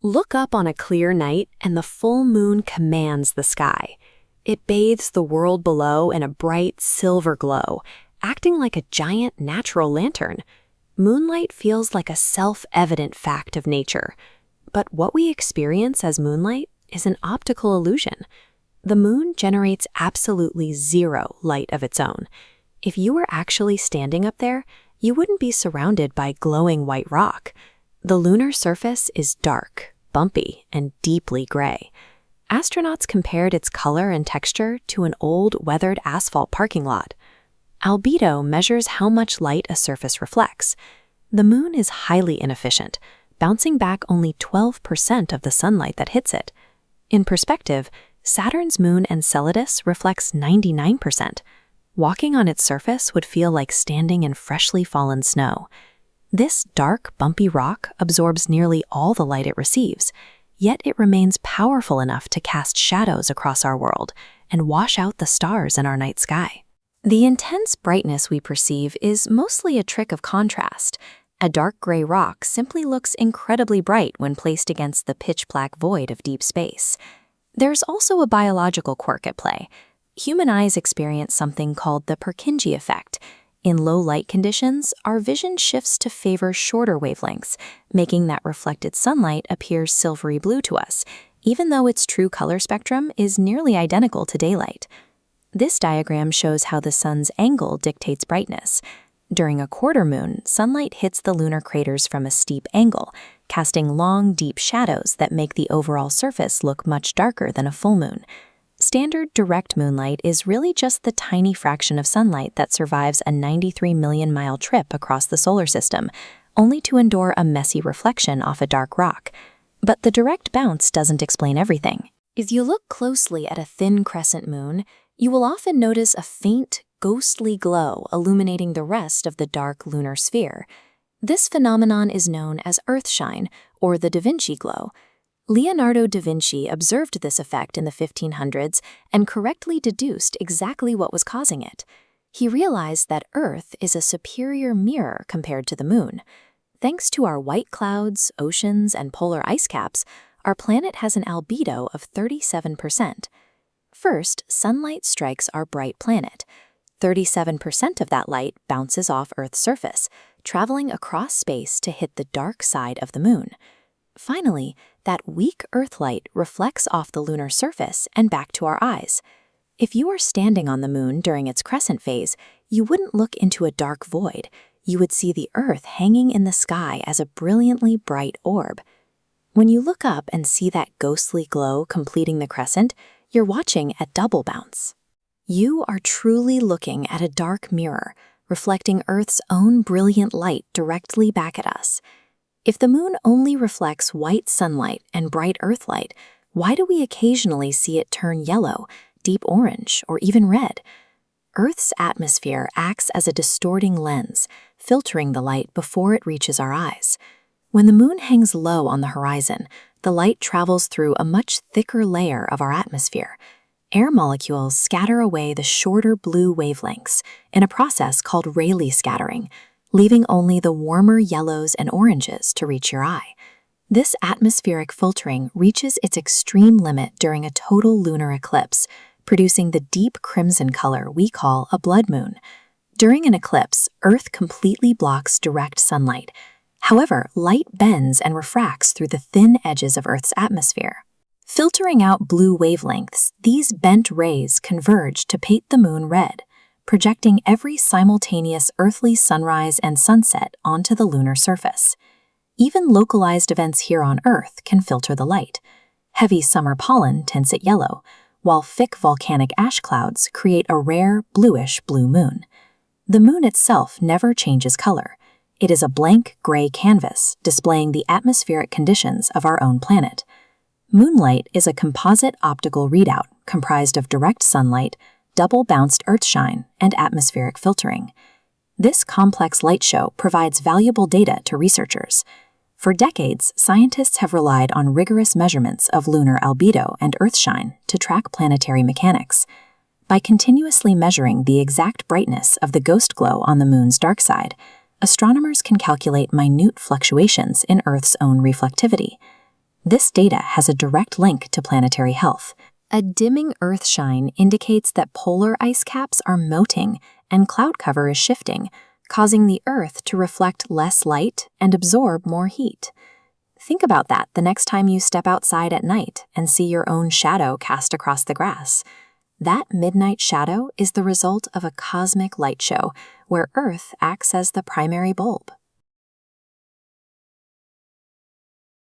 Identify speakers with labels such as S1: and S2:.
S1: Look up on a clear night and the full moon commands the sky. It bathes the world below in a bright silver glow, acting like a giant natural lantern. Moonlight feels like a self-evident fact of nature. But what we experience as moonlight is an optical illusion. The moon generates absolutely zero light of its own. If you were actually standing up there, you wouldn't be surrounded by glowing white rock. The lunar surface is dark, bumpy, and deeply gray. Astronauts compared its color and texture to an old, weathered asphalt parking lot. Albedo measures how much light a surface reflects. The moon is highly inefficient, bouncing back only 12% of the sunlight that hits it. In perspective, Saturn's moon Enceladus reflects 99%. Walking on its surface would feel like standing in freshly fallen snow. This dark, bumpy rock absorbs nearly all the light it receives, yet it remains powerful enough to cast shadows across our world and wash out the stars in our night sky. The intense brightness we perceive is mostly a trick of contrast. A dark gray rock simply looks incredibly bright when placed against the pitch-black void of deep space. There's also a biological quirk at play. Human eyes experience something called the Purkinje effect. In low light conditions, our vision shifts to favor shorter wavelengths, making that reflected sunlight appear silvery blue to us, even though its true color spectrum is nearly identical to daylight. This diagram shows how the sun's angle dictates brightness. During a quarter moon, sunlight hits the lunar craters from a steep angle, casting long, deep shadows that make the overall surface look much darker than a full moon. Standard direct moonlight is really just the tiny fraction of sunlight that survives a 93 million mile trip across the solar system, only to endure a messy reflection off a dark rock. But the direct bounce doesn't explain everything. If you look closely at a thin crescent moon, you will often notice a faint, ghostly glow illuminating the rest of the dark lunar sphere. This phenomenon is known as earthshine, or the Da Vinci glow. Leonardo da Vinci observed this effect in the 1500s and correctly deduced exactly what was causing it. He realized that Earth is a superior mirror compared to the moon. Thanks to our white clouds, oceans, and polar ice caps, our planet has an albedo of 37%. First, sunlight strikes our bright planet. 37% of that light bounces off Earth's surface, traveling across space to hit the dark side of the moon. Finally, that weak Earth light reflects off the lunar surface and back to our eyes. If you are standing on the moon during its crescent phase, you wouldn't look into a dark void. You would see the Earth hanging in the sky as a brilliantly bright orb. When you look up and see that ghostly glow completing the crescent, you're watching a double bounce. You are truly looking at a dark mirror, reflecting Earth's own brilliant light directly back at us. If the moon only reflects white sunlight and bright Earth light, why do we occasionally see it turn yellow, deep orange, or even red? Earth's atmosphere acts as a distorting lens, filtering the light before it reaches our eyes. When the moon hangs low on the horizon, the light travels through a much thicker layer of our atmosphere. Air molecules scatter away the shorter blue wavelengths in a process called Rayleigh scattering, leaving only the warmer yellows and oranges to reach your eye. This atmospheric filtering reaches its extreme limit during a total lunar eclipse, producing the deep crimson color we call a blood moon. During an eclipse, Earth completely blocks direct sunlight. However, light bends and refracts through the thin edges of Earth's atmosphere. Filtering out blue wavelengths, these bent rays converge to paint the moon red, projecting every simultaneous earthly sunrise and sunset onto the lunar surface. Even localized events here on Earth can filter the light. Heavy summer pollen tints it yellow, while thick volcanic ash clouds create a rare bluish blue moon. The moon itself never changes color. It is a blank gray canvas displaying the atmospheric conditions of our own planet. Moonlight is a composite optical readout comprised of direct sunlight, double-bounced earthshine, and atmospheric filtering. This complex light show provides valuable data to researchers. For decades, scientists have relied on rigorous measurements of lunar albedo and earthshine to track planetary mechanics. By continuously measuring the exact brightness of the ghost glow on the moon's dark side, astronomers can calculate minute fluctuations in Earth's own reflectivity. This data has a direct link to planetary health. A dimming Earth shine indicates that polar ice caps are melting and cloud cover is shifting, causing the Earth to reflect less light and absorb more heat. Think about that the next time you step outside at night and see your own shadow cast across the grass. That midnight shadow is the result of a cosmic light show where Earth acts as the primary bulb.